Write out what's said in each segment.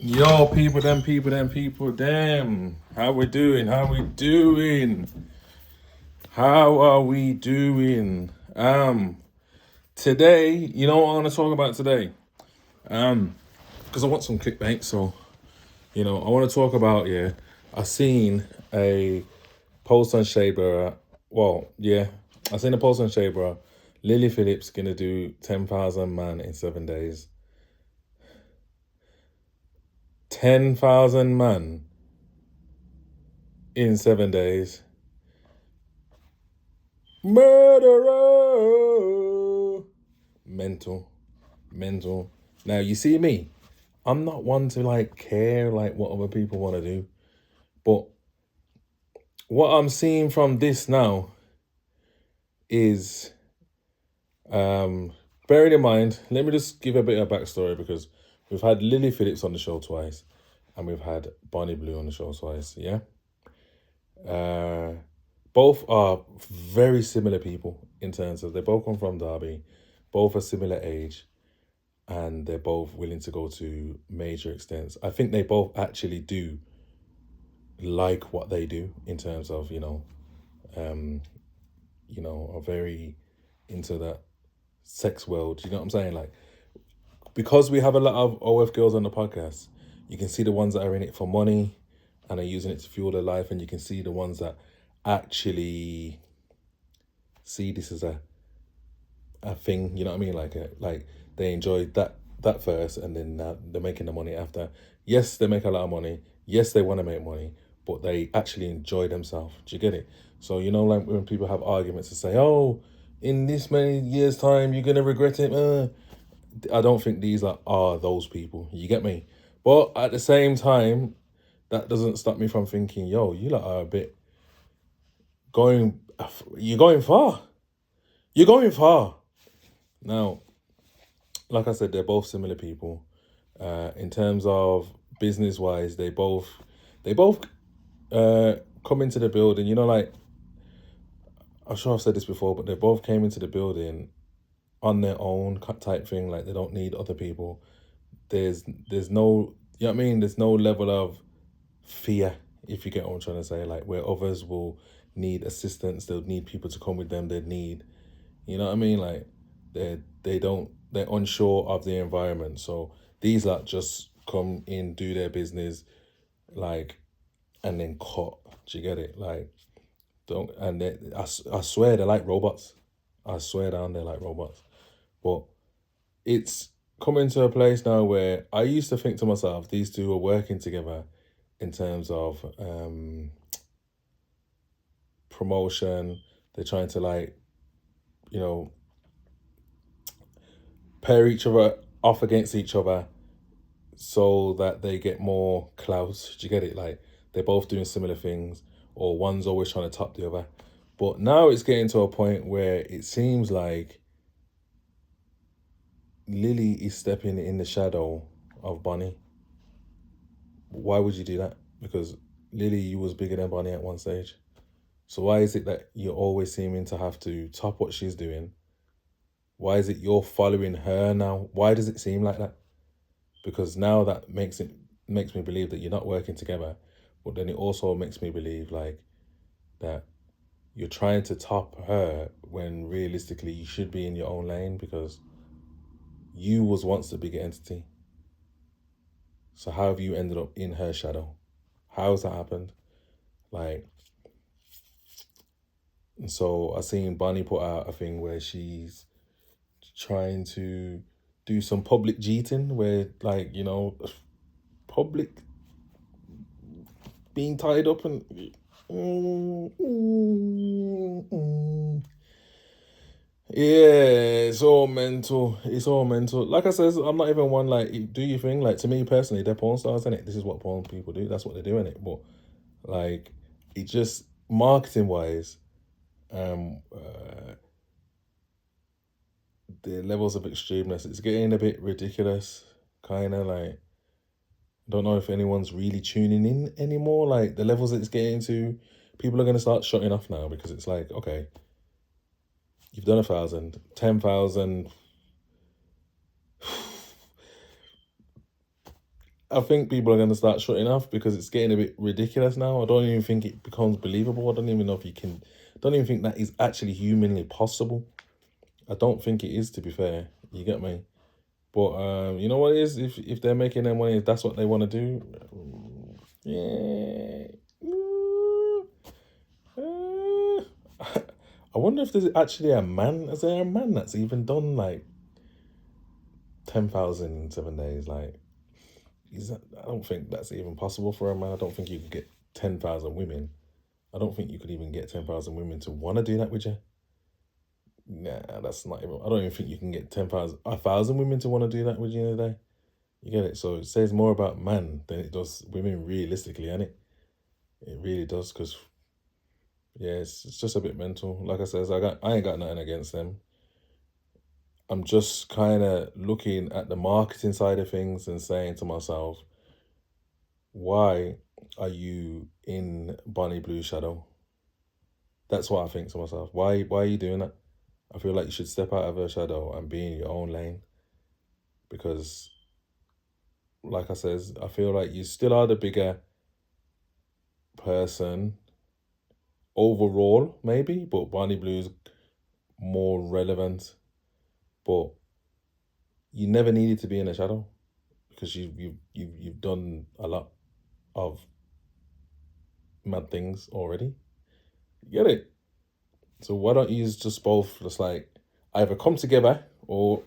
Yo, people, them. How we doing? How we doing? How are we doing? Today, you know what I want to talk about today? Because I want some clickbait, so I want to talk about I seen a post on Shaber. Well, yeah, I seen a post on Shaber. Lily Phillips gonna do 10,000 man in 7 days. 10,000 man in 7 days. Murderer. Mental. Mental. Now, you see me, I'm not one to care what other people want to do. But what I'm seeing from this now is, bearing in mind, let me just give a bit of backstory because we've had Lily Phillips on the show twice and we've had Bonnie Blue on the show twice, yeah? Both are very similar people in terms of they both come from Derby, both are similar age, and they're both willing to go to major extents. I think they both actually do like what they do in terms of are very into that sex world. You know what I'm saying? Like, because we have a lot of OF girls on the podcast, you can see the ones that are in it for money and are using it to fuel their life, and you can see the ones that actually see this as a thing. You know what I mean? Like they enjoy that first, and then they're making the money after. Yes, they make a lot of money. Yes, they want to make money, but they actually enjoy themselves. Do you get it? So like when people have arguments to say, "Oh, in this many years' time, you're gonna regret it." I don't think these are those people. You get me? But at the same time, that doesn't stop me from thinking, "Yo, you lot are a bit going. You're going far. You're going far." Now, like I said, they're both similar people. In terms of business wise, they both come into the building. Like, I'm sure I've said this before, but they both came into the building on their own type thing. Like, they don't need other people. There's no, you know what I mean? There's no level of fear, if you get what I'm trying to say. Like, where others will need assistance, they'll need people to come with them. They need, you know what I mean? Like, they're unsure of the environment. So these lot just come in, do their business, like, and then cut. Do you get it? Like, don't, and I swear they're like robots. I swear down they're like robots. But it's coming to a place now where I used to think to myself, these two are working together in terms of promotion. They're trying to pair each other off against each other so that they get more clout. Do you get it? Like, they're both doing similar things, or one's always trying to top the other. But now it's getting to a point where it seems like Lily is stepping in the shadow of Bonnie. Why would you do that? Because Lily, you was bigger than Bonnie at one stage. So why is it that you're always seeming to have to top what she's doing? Why is it you're following her now? Why does it seem like that? Because now that makes me believe that you're not working together. But then it also makes me believe that you're trying to top her when realistically you should be in your own lane, because you was once the bigger entity. So how have you ended up in her shadow? How has that happened? Like, and so I seen Bonnie put out a thing where she's trying to do some public cheating, where public being tied up and yeah, it's all mental. It's all mental. Like I said, I'm not even one do your thing. Like, to me personally, they're porn stars, innit? This is what porn people do. That's what they're doing it. But like, it just marketing wise, the levels of extremeness, it's getting a bit ridiculous. Kind of like, I don't know if anyone's really tuning in anymore. Like, the levels it's getting to, people are going to start shutting off now, because it's like, okay, you've done 1,000, 10,000. I think people are going to start shutting off because it's getting a bit ridiculous now. I don't even think it becomes believable. I don't even know if you can. Don't even think that is actually humanly possible. I don't think it is, to be fair. You get me? But you know what it is? If they're making their money, if that's what they want to do, yeah. I wonder if there's actually a man. Is there a man that's even done like 10,000 in 7 days? Like, is that? I don't think that's even possible for a man. I don't think you could get 10,000 women. I don't think you could even get 10,000 women to want to do that with you. Nah, that's not even. I don't even think you can get 1,000 women to want to do that with you in a day. You get it? So it says more about man than it does women realistically, and it really does. Because yeah, it's just a bit mental. Like I says, I ain't got nothing against them. I'm just kind of looking at the marketing side of things and saying to myself, why are you in Bonnie Blue Shadow? That's what I think to myself. Why are you doing that? I feel like you should step out of her shadow and be in your own lane. Because, like I says, I feel like you still are the bigger person overall, maybe, but Bonnie Blue's more relevant. But you never needed to be in a shadow because you've done a lot of mad things already. You get it? So why don't you just both just like either come together or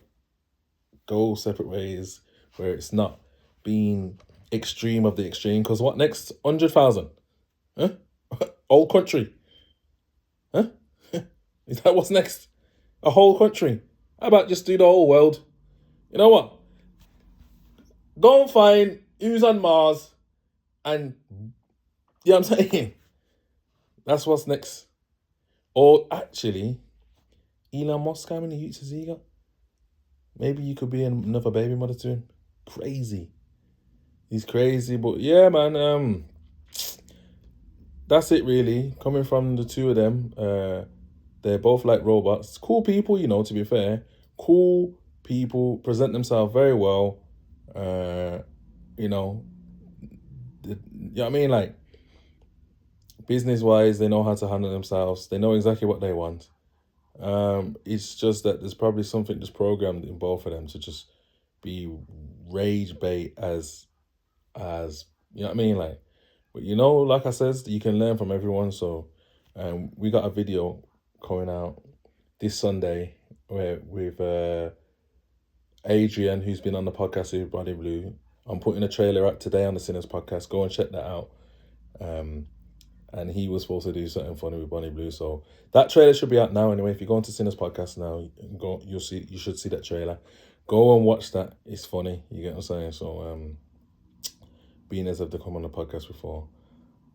go separate ways where it's not being extreme of the extreme? Because what next? 100,000? Huh? Whole country? Huh? Is that what's next? A whole country? How about just do the whole world? You know what? Go and find who's on Mars and, you know what I'm saying? That's what's next. Or actually, Elon Musk, how many youths has he got? Maybe you could be another baby mother to him. Crazy. He's crazy, but yeah, man. That's it really. Coming from the two of them, they're both like robots. Cool people, to be fair. Cool people, present themselves very well. You know, you know what I mean? Like, business wise, they know how to handle themselves. They know exactly what they want. It's just that there's probably something just programmed in both of them to just be rage bait as you know what I mean? Like, but like I says, you can learn from everyone. So we got a video coming out this Sunday where with Adrian, who's been on the podcast with Bonnie Blue. I'm putting a trailer out today on the Sinners podcast. Go and check that out. And he was supposed to do something funny with Bonnie Blue. So that trailer should be out now anyway. If you go into Sinners Podcast now, you should see that trailer. Go and watch that. It's funny. You get what I'm saying? So being as if they come on the podcast before,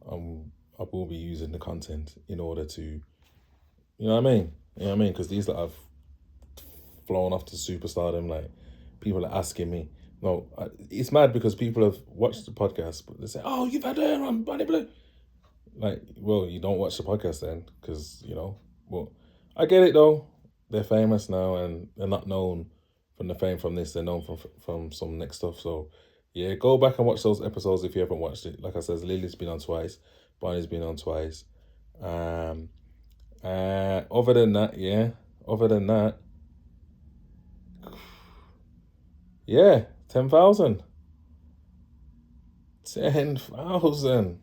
I will be using the content in order to, you know what I mean? You know what I mean? Because these that have flown off to superstardom, like, people are asking me. No, it's mad because people have watched the podcast, but they say, "Oh, you've had her on Bonnie Blue." Like, well, you don't watch the podcast then, because, But I get it, though. They're famous now, and they're not known from the fame from this. They're known from some next stuff. So, yeah, go back and watch those episodes if you haven't watched it. Like I said, Lily's been on twice. Bonnie's been on twice. Other than that, yeah, 10,000. 10,000.